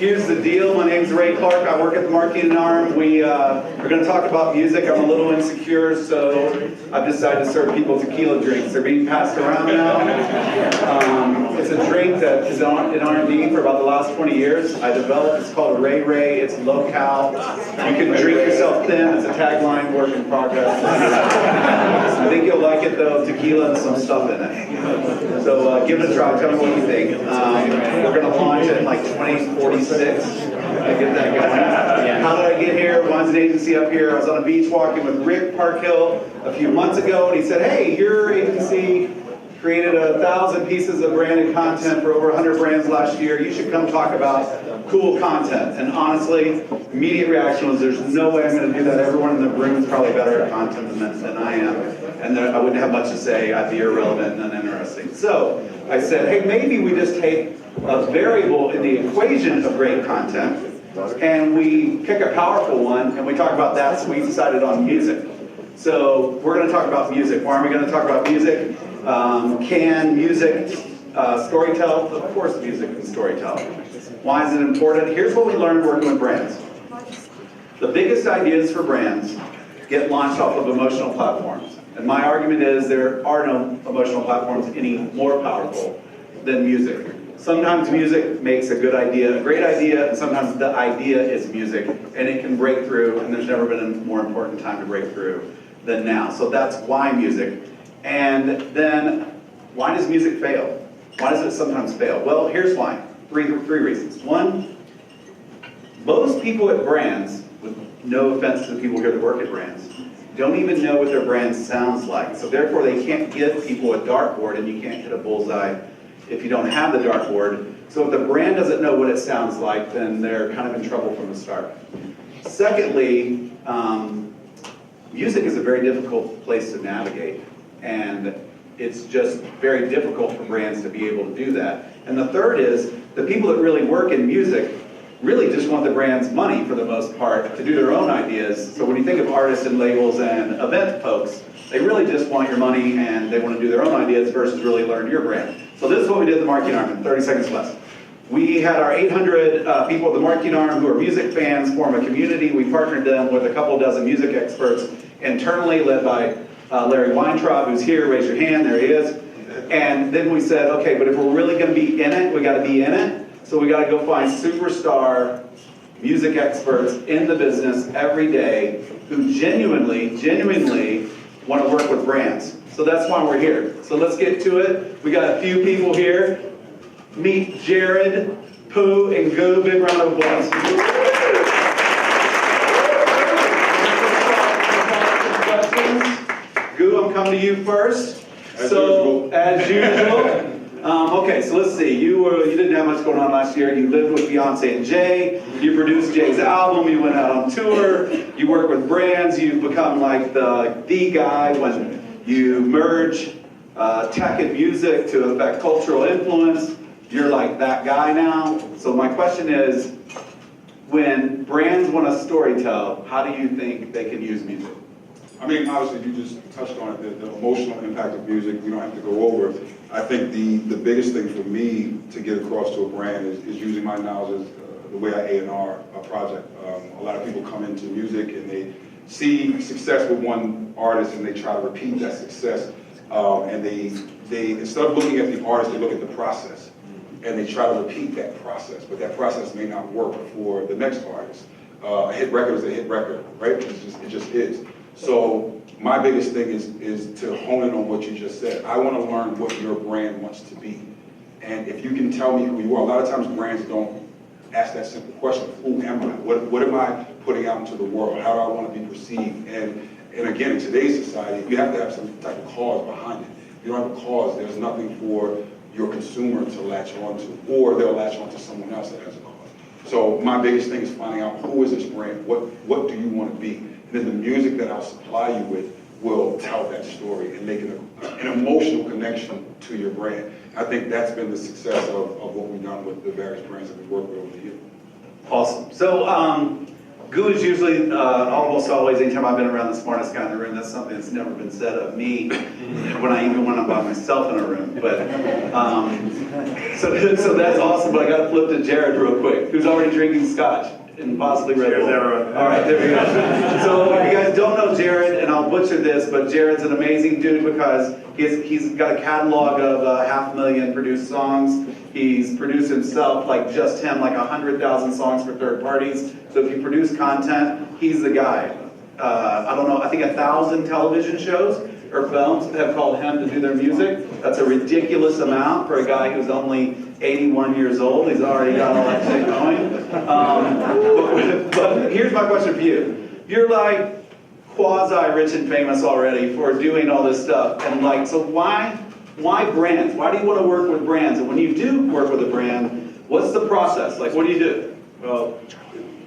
Here's the deal. My name's Ray Clark. I work at the marketing arm. We are going to talk about music. I'm a little insecure, so I've decided to serve people tequila drinks. They're being passed around now. It's a drink that is in R&D for about the last 20 years. I developed. It's called Ray Ray. It's low-cal. You can drink yourself thin. It's a tagline, work in progress. I think you'll like it, though. Tequila and some stuff in it. So give it a try. Tell me what you think. We're going to launch it in like 2046. I get that going. How did I get here? Mine's an agency up here. I was on a beach walking with Rick Parkhill a few months ago, and he said, "Hey, your agency created 1,000 pieces of branded content for over 100 brands last year. You should come talk about cool content." And honestly, immediate reaction was, there's no way I'm going to do that. Everyone in the room is probably better at content than I am. And I wouldn't have much to say. I'd be irrelevant and uninteresting. So I said, hey, maybe we just take a variable in the equation of great content, and we pick a powerful one, and we talk about that, so we decided on music. So we're going to talk about music. Why are we going to talk about music? Can music storytell? Of course music can storytell. Why is it important? Here's what we learned working with brands. The biggest ideas for brands get launched off of emotional platforms. And my argument is there are no emotional platforms any more powerful than music. Sometimes music makes a good idea, a great idea, and sometimes the idea is music, and it can break through, and there's never been a more important time to break through than now. So that's why music. And then, why does music fail? Why does it sometimes fail? Well, here's why. Three reasons. One, most people at brands, with no offense to the people here that work at brands, don't even know what their brand sounds like. So therefore, they can't give people a dartboard, and you can't hit a bullseye if you don't have the dartboard. So if the brand doesn't know what it sounds like, then they're kind of in trouble from the start. Secondly, music is a very difficult place to navigate, and it's just very difficult for brands to be able to do that. And the third is, the people that really work in music really just want the brand's money for the most part to do their own ideas. So when you think of artists and labels and event folks, they really just want your money and they want to do their own ideas versus really learn your brand. So this is what we did at the marketing arm in 30 seconds less. We had our 800 people at the marketing arm who are music fans form a community. We partnered them with a couple dozen music experts internally, led by Larry Weintraub, who's here. Raise your hand. There he is. And then we said, okay, but if we're really going to be in it, we got to be in it. So we got to go find superstar music experts in the business every day who genuinely want to work with brands. So that's why we're here. So let's get to it. We got a few people here. Meet Jared, Pooh, and Goo. Big round of applause. Goo, I'm coming to you first. As usual. Okay, so let's see. You didn't have much going on last year. You lived with Beyonce and Jay. You produced Jay's album. You went out on tour. You work with brands. You've become like the guy when you merge tech and music to affect cultural influence. You're like that guy now. So my question is, when brands want to storytell, how do you think they can use music? I mean, obviously, you just touched on it, the emotional impact of music. We don't have to go over it. I think the biggest thing for me to get across to a brand is using my knowledge as the way I A&R a project. A lot of people come into music and they see success with one artist and they try to repeat that success. And they instead of looking at the artist, they look at the process. And they try to repeat that process, but that process may not work for the next artist. A hit record is a hit record, right? It just is. So my biggest thing is to hone in on what you just said. I want to learn what your brand wants to be. And if you can tell me who you are, a lot of times brands don't ask that simple question, who am I? What am I putting out into the world? How do I want to be perceived? And again, in today's society, you have to have some type of cause behind it. If you don't have a cause, there's nothing for your consumer to latch onto, or they'll latch onto someone else that has a cause. So my biggest thing is finding out who is this brand, what do you want to be? And then the music that I'll supply you with will tell that story and make an emotional connection to your brand. I think that's been the success of what we've done with the various brands that we've worked with over the years. Awesome. So Goo is usually, almost always, anytime I've been around the smartest guy in the room. That's something that's never been said of me when I'm by myself in a room. But So that's awesome, but I gotta flip to Jared real quick, who's already drinking scotch and possibly Red Bull. Cheers, everyone. All right, there we go. So if you guys don't know Jared, and I'll butcher this, but Jared's an amazing dude because he's got a catalog of 500,000 produced songs. He's produced himself, like just him, like 100,000 songs for third parties. So if you produce content, he's the guy. I don't know, I think 1,000 television shows or films have called him to do their music. That's a ridiculous amount for a guy who's only 81 years old. He's already got all that shit going. But here's my question for you. You're like quasi-rich and famous already for doing all this stuff. And like, so why brands? Why do you want to work with brands? And when you do work with a brand, what's the process? Like, what do you do? Well,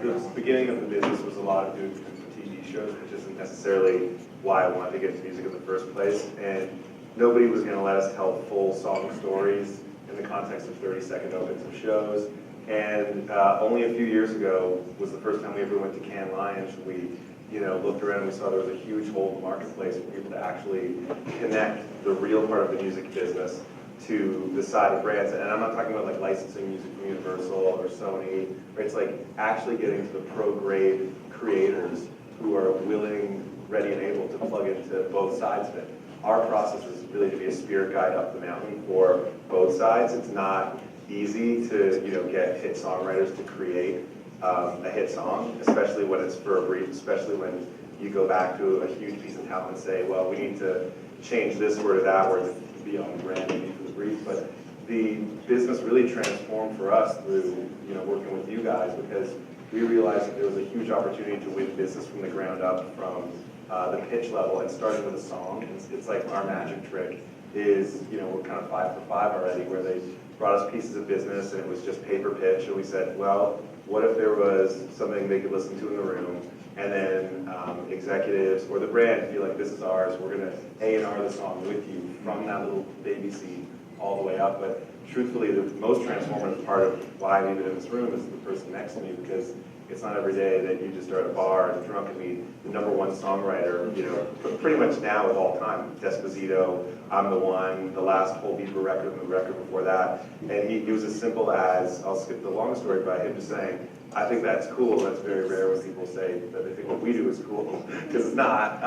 the beginning of the business was a lot of doing TV shows, which isn't necessarily why I wanted to get into music in the first place. And nobody was going to let us tell full song stories in the context of 30-second opens of shows. And only a few years ago was the first time we ever went to Cannes Lions. We looked around and we saw there was a huge hole in the marketplace for people to actually connect the real part of the music business to the side of brands. And I'm not talking about like licensing music from Universal or Sony, right? It's like actually getting to the pro-grade creators who are willing, ready, and able to plug into both sides of it. Our process is really to be a spirit guide up the mountain for both sides. It's not easy to get hit songwriters to create a hit song, especially when it's for a brief, especially when you go back to a huge piece of talent and say, well, we need to change this word or that word to be on brand maybe for the brief. But the business really transformed for us through working with you guys, because we realized that there was a huge opportunity to win business from the ground up, from the pitch level, and starting with a song. It's like our magic trick is, we're kind of 5 for 5 already, where they brought us pieces of business and it was just paper pitch, and we said, well, what if there was something they could listen to in the room, and then executives or the brand feel like this is ours, we're going to A&R the song with you from that little baby seed all the way up. But truthfully, the most transformative part of why I'm even in this room is the person next to me, because it's not every day that you just are at a bar and drunk and meet the #1 songwriter, pretty much now of all time. Despacito, I'm the One, the last whole Bieber record and the record before that. And he was as simple as, I'll skip the long story by him just saying, I think that's cool. That's very rare when people say that they think what we do is cool, because it's not.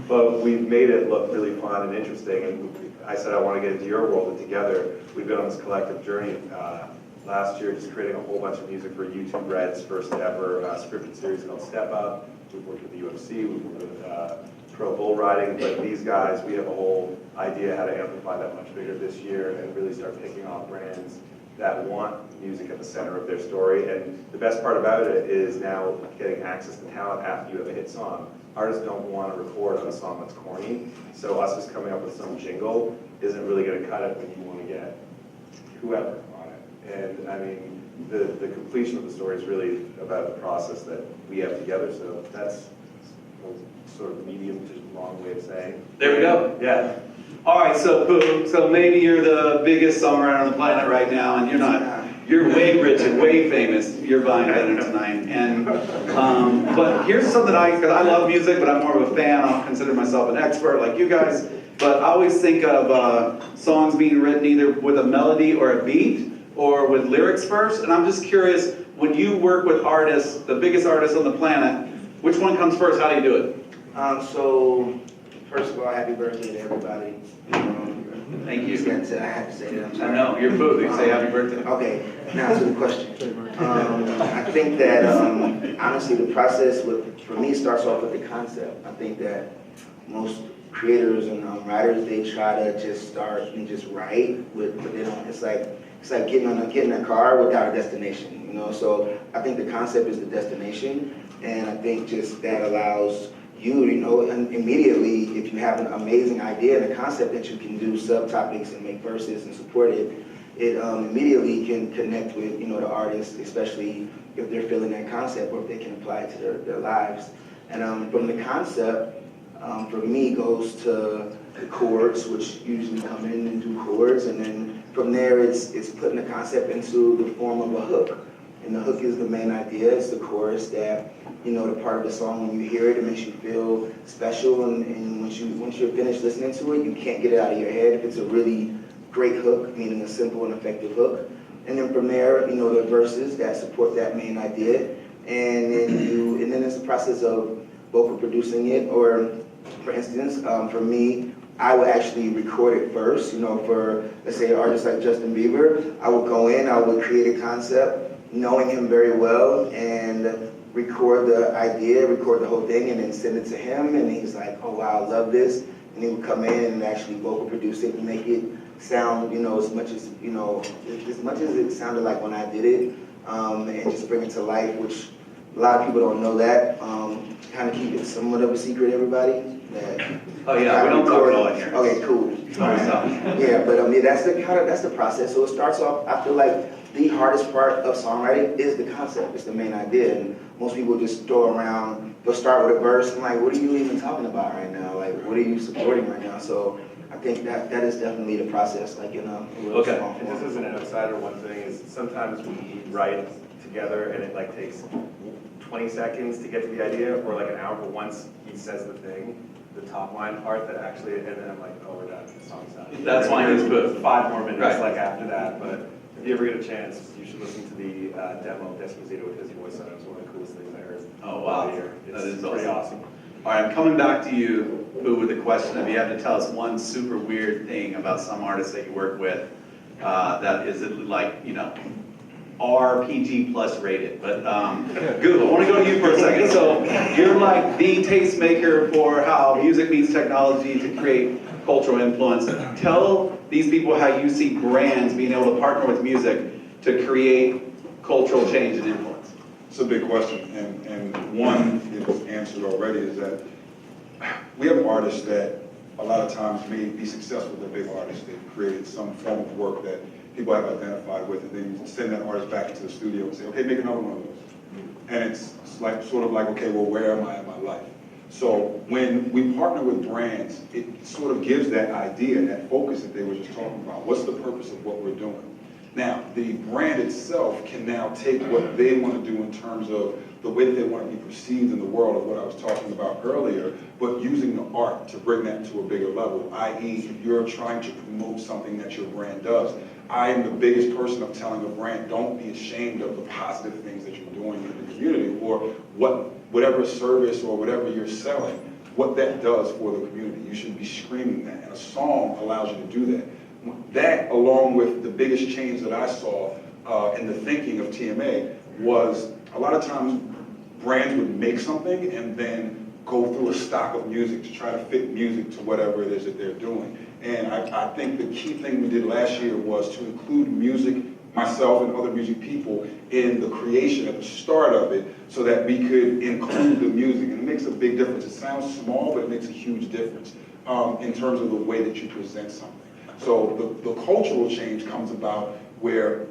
But we've made it look really fun and interesting. And I said, I want to get into your world, and together we've been on this collective journey. Last year, just creating a whole bunch of music for YouTube Red's first ever scripted series called Step Up. We've worked with the UFC, we've worked with pro bull riding, but these guys, we have a whole idea how to amplify that much bigger this year and really start picking off brands that want music at the center of their story. And the best part about it is now getting access to talent after you have a hit song. Artists don't want to record on a song that's corny, so us just coming up with some jingle isn't really going to cut it when you want to get whoever on it. And I mean, the completion of the story is really about the process that we have together, so that's a sort of medium to long way of saying. There we go. Yeah. All right, so maybe you're the biggest songwriter on the planet right now, and you're not. You're way rich and way famous. You're buying better tonight. And but here's something because I love music, but I'm more of a fan. I don't consider myself an expert like you guys. But I always think of songs being written either with a melody or a beat, or with lyrics first. And I'm just curious, when you work with artists, the biggest artists on the planet, which one comes first? How do you do it? So, first of all, happy birthday to everybody. Thank you. I have to say that. I'm sorry. I know, you're booth. You say happy birthday. Okay, now to the question. I think that, honestly, the process for me starts off with the concept. I think that most creators and writers, they try to just start and just write, but they don't. It's like getting a car without a destination, So I think the concept is the destination, and I think just that allows you, and immediately, if you have an amazing idea and a concept that you can do subtopics and make verses and support it, it immediately can connect with, the artist, especially if they're feeling that concept or if they can apply it to their lives. And from the concept, for me, goes to the chords, which usually come in and do chords, and then from there, it's putting the concept into the form of a hook. And the hook is the main idea. It's the chorus that, the part of the song, when you hear it, it makes you feel special. And once you're finished listening to it, you can't get it out of your head. If it's a really great hook, meaning a simple and effective hook. And then from there, you know, the verses that support that main idea. And then it's the process of vocal producing it, or for instance, for me, I would actually record it first. You know, for, let's say, an artist like Justin Bieber, I would go in, I would create a concept, knowing him very well, and record the idea, record the whole thing, and then send it to him, and he's like, oh wow, I love this. And he would come in and actually vocal produce it and make it sound, you know, as much as it sounded like when I did it, and just bring it to life, which a lot of people don't know that. Kind of keep it somewhat of a secret, everybody. Oh yeah, we don't talk at all in here. Okay, cool. Yeah, but yeah, that's the process. So it starts off, I feel like the hardest part of songwriting is the concept, it's the main idea. And most people just throw around, they'll start with a verse, and like, what are you even talking about right now? Like, what are you supporting right now? So I think that is definitely the process, like in a real small And form. just as an outsider, one thing is sometimes we write together and it like takes 20 seconds to get to the idea, or like an hour, but once he says the thing, the top line part that actually, and then I'm like, oh, we're done, the song's done. That's why he's put 5 more minutes Right. like after that, but if you ever get a chance, you should listen to the demo of Despacito with his voice on it. It was one of the coolest things I heard. Oh, wow. all year. That It's is pretty awesome. awesome. All right, I'm coming back to you, Boo, with the question of you have to tell us one super weird thing about some artists that you work with that is like, you know, RPG plus rated. But Goo, I want to go to you for a second. So you're like the tastemaker for how music meets technology to create cultural influence. Tell these people how you see brands being able to partner with music to create cultural change and influence. It's a big question, and one is answered already, is that we have artists that a lot of times may be successful, they're big artists, they've created some form of work that people have identified with, and then send that artist back into the studio and say, okay, make another one of those. And it's like sort of like, okay, well, where am I in my life? So when we partner with brands, it sort of gives that idea, that focus that they were just talking about. What's the purpose of what we're doing? Now, the brand itself can now take what they want to do in terms of the way that they want to be perceived in the world, of what I was talking about earlier, but using the art to bring that to a bigger level, i.e. if you're trying to promote something that your brand does. I am the biggest person of telling a brand, don't be ashamed of the positive things that you're doing in the community, or whatever service or whatever you're selling, what that does for the community. You should be screaming that, and a song allows you to do that. That, along with the biggest change that I saw in the thinking of TMA, was a lot of times brands would make something and then go through a stock of music to try to fit music to whatever it is that they're doing. And I think the key thing we did last year was to include music, myself and other music people, in the creation at the start of it, so that we could include the music. And it makes a big difference. It sounds small, but it makes a huge difference in terms of the way that you present something. So the cultural change comes about where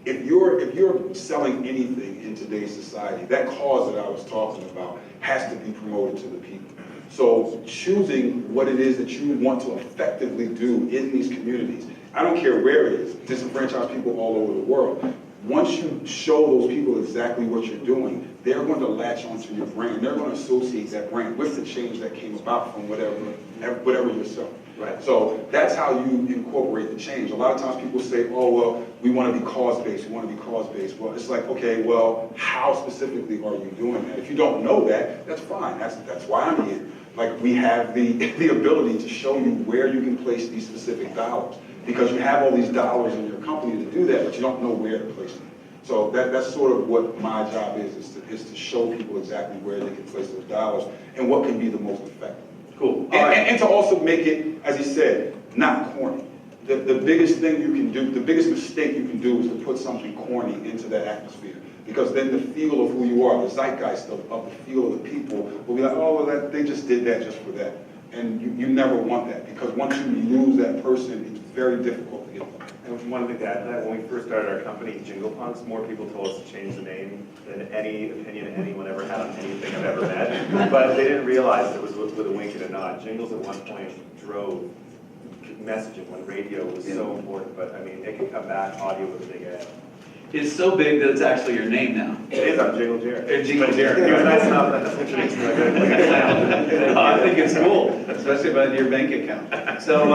if you're selling anything in today's society, that cause that I was talking about has to be promoted to the people. So choosing what it is that you want to effectively do in these communities, I don't care where it is, disenfranchised people all over the world. Once you show those people exactly what you're doing, they're going to latch onto your brand. They're going to associate that brand with the change that came about from whatever you're selling. Right. So that's how you incorporate the change. A lot of times people say, oh, well, we want to be cause-based, we want to be cause-based. Well, it's like, okay, well, how specifically are you doing that? If you don't know that, that's fine. That's why I'm here. Like, we have the ability to show you where you can place these specific dollars, because you have all these dollars in your company to do that, but you don't know where to place them. So that's sort of what my job is to show people exactly where they can place those dollars and what can be the most effective. Cool. And to also make it, as he said, not corny. The biggest thing you can do, the biggest mistake you can do is to put something corny into that atmosphere. Because then the feel of who you are, the zeitgeist of the feel of the people will be like, oh, well, they just did that just for that. And you never want that, because once you lose that person, it's very difficult to get them. And one thing to add to that, when we first started our company, Jingle, more people told us to change the name than any opinion anyone ever had on anything I've ever met. But they didn't realize it was with a wink and a nod. Jingles at one point drove messaging when radio was so important, but I mean, it could come back audio with a big ad. is so big that it's actually your name now. It is, I'm Jingle Jared. Jingle Jared. He was nice enough to introduce me like a clown. No, I think it's cool, especially about your bank account. So,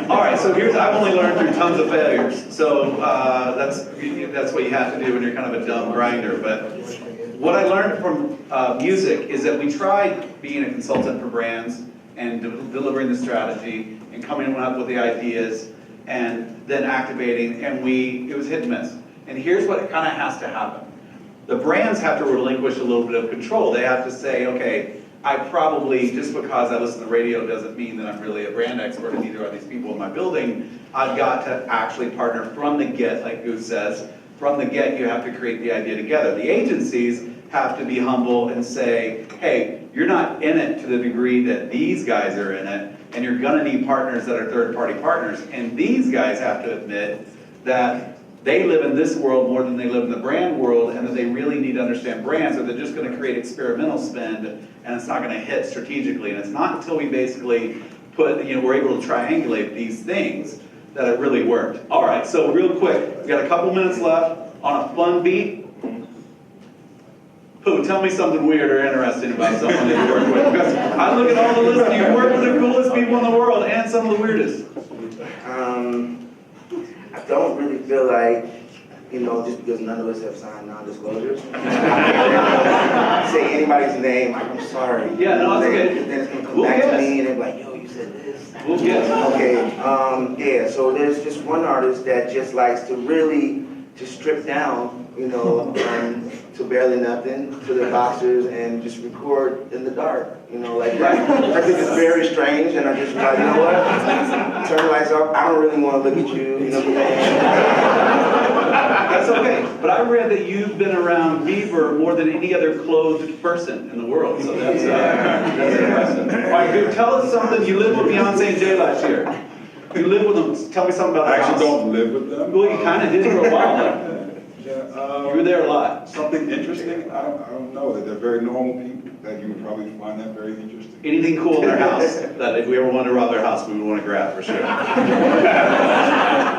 all right, so I've only learned through tons of failures. So that's what you have to do when you're kind of a dumb grinder. But what I learned from music is that we tried being a consultant for brands and delivering the strategy and coming up with the ideas and then activating, and it was hit and miss. And here's what kind of has to happen. The brands have to relinquish a little bit of control. They have to say, okay, I probably, just because I listen to radio doesn't mean that I'm really a brand expert, and neither are these people in my building. I've got to actually partner from the get, like Goose says. From the get, you have to create the idea together. The agencies have to be humble and say, hey, you're not in it to the degree that these guys are in it, and you're gonna need partners that are third-party partners. And these guys have to admit that they live in this world more than they live in the brand world, and that they really need to understand brands, or they're just gonna create experimental spend, and it's not gonna hit strategically. And it's not until we basically we're able to triangulate these things that it really worked. All right, so real quick, we got a couple minutes left on a fun beat. Pooh, tell me something weird or interesting about someone that you work with. Because I look at all the lists, you work with the coolest people in the world and some of the weirdest. I don't really feel like, just because none of us have signed non-disclosures. Say anybody's name, I'm sorry. Yeah, no, that's okay. Then it's going to come back to me and they're like, yo, you said this. We'll guess. Okay, yeah, so there's just one artist that just likes to really just strip down, to barely nothing, to the boxers, and just record in the dark, like that. I think it's very strange, and I just like, you know what? Turn the lights off. I don't really want to look at you, you know what I'm saying? That's okay. But I read that you've been around Bieber more than any other clothed person in the world, so that's impressive. All right, dude, tell us something. You lived with Beyonce and Jay last year. You lived with them. Tell me something about I the house. actually don't live with them. Well, you kind of did for a while. You were there a lot. Something interesting? I don't know. That they're very normal people. That you would probably find that very interesting. Anything cool in their house that if we ever wanted to rob their house, we would want to grab for sure. I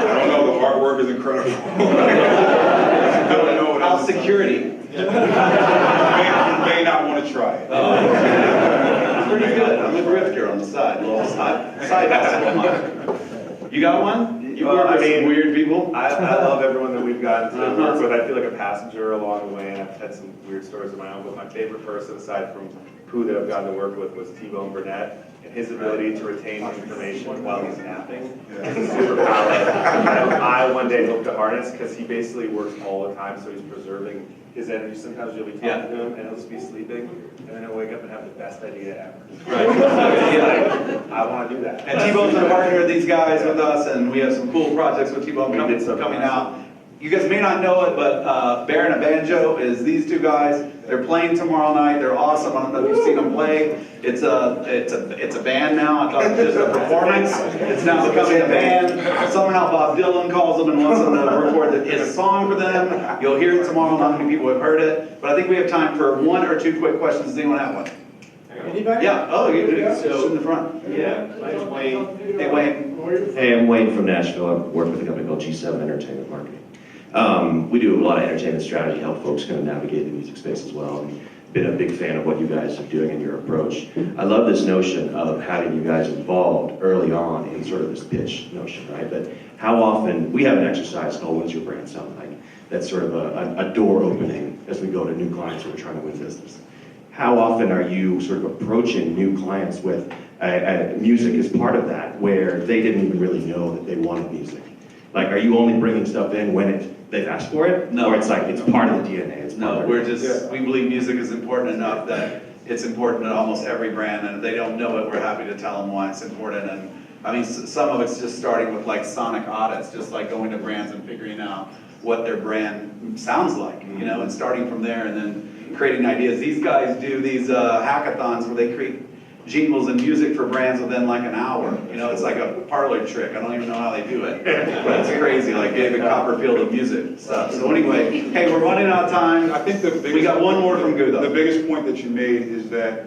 don't know. The artwork is incredible. I don't know. House security. You may not want to try it. Oh, pretty good. I'm a grifter on the side. A little side hustle of mine. You got one? You work with some weird people? I love everyone that we've gotten to work with. I feel like a passenger along the way, and I've had some weird stories of my own. But my favorite person, aside from Pooh, that I've gotten to work with was T-Bone Burnett. And his ability to retain information while he's napping is superpower. I one day hope to harness, because he basically works all the time, so he's preserving his energy. Sometimes you'll be talking to him and he'll just be sleeping, and then he'll wake up and have the best idea ever. Right. Like, I want to do that. And T-Bone's been partnering with these guys with us, and we have some cool projects with T-Bone coming out. You guys may not know it, but Baron and Banjo is these two guys. They're playing tomorrow night. They're awesome. I don't know if you've seen them play. It's a band now. I thought it was just a performance. It's now becoming a band. Somehow Bob Dylan calls them and wants them to record his song for them. You'll hear it tomorrow. Not many people have heard it, but I think we have time for one or two quick questions. Does anyone have one? Anybody? Yeah. Oh, you do. So in the front. Yeah, my name's Wayne. Hey, Wayne. Hey, I'm Wayne from Nashville. I work with a company called G7 Entertainment Marketing. We do a lot of entertainment strategy, help folks kind of navigate the music space as well. And been a big fan of what you guys are doing and your approach. I love this notion of having you guys involved early on in sort of this pitch notion, right? But how often, we have an exercise called What's Your Brand Sound Like? That's sort of a door opening as we go to new clients who are trying to win business. How often are you sort of approaching new clients with music as part of that, where they didn't even really know that they wanted music? Like, are you only bringing stuff in when they've asked for it? No. Or it's like, it's part of the DNA? It's No, we're just, we believe music is important enough that it's important to almost every brand, and if they don't know it, we're happy to tell them why it's important. And I mean, some of it's just starting with like sonic audits, just like going to brands and figuring out what their brand sounds like, and starting from there and then creating ideas. These guys do these hackathons where they create jingles and music for brands within like an hour. It's like a parlor trick. I don't even know how they do it, but it's crazy, like David Copperfield of music stuff. So anyway, hey, we're running out of time. I think we got one more from Gutstadt. The biggest point that you made is that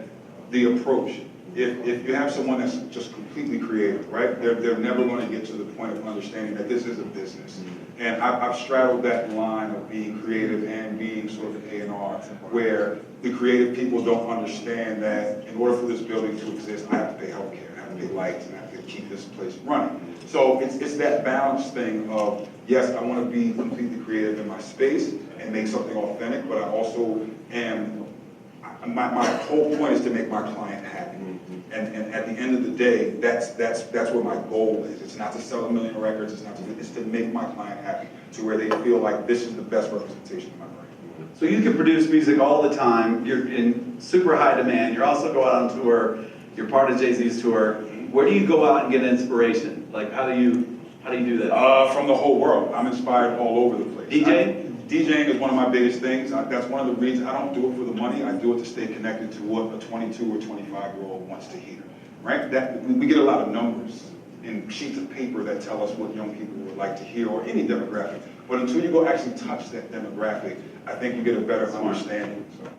the approach. If you have someone that's just completely creative, right? They're never going to get to the point of understanding that this is a business. And I've straddled that line of being creative and being sort of A&R, where the creative people don't understand that in order for this building to exist, I have to pay healthcare, I have to pay lights, and I have to keep this place running. So it's that balance thing of, yes, I want to be completely creative in my space and make something authentic, but I also am, my whole point is to make my client happy. And at the end of the day, that's where my goal is. It's not to sell 1 million records, it's to make my client happy, to where they feel like this is the best representation of my brand. So you can produce music all the time, you're in super high demand, you're also go out on tour, you're part of Jay-Z's tour. Where do you go out and get inspiration? Like how do you do that? From the whole world. I'm inspired all over the place. DJing is one of my biggest things. That's one of the reasons I don't do it for the money. I do it to stay connected to what a 22 or 25-year-old wants to hear, right? We get a lot of numbers and sheets of paper that tell us what young people would like to hear, or any demographic. But until you go actually touch that demographic, I think you get a better understanding. So.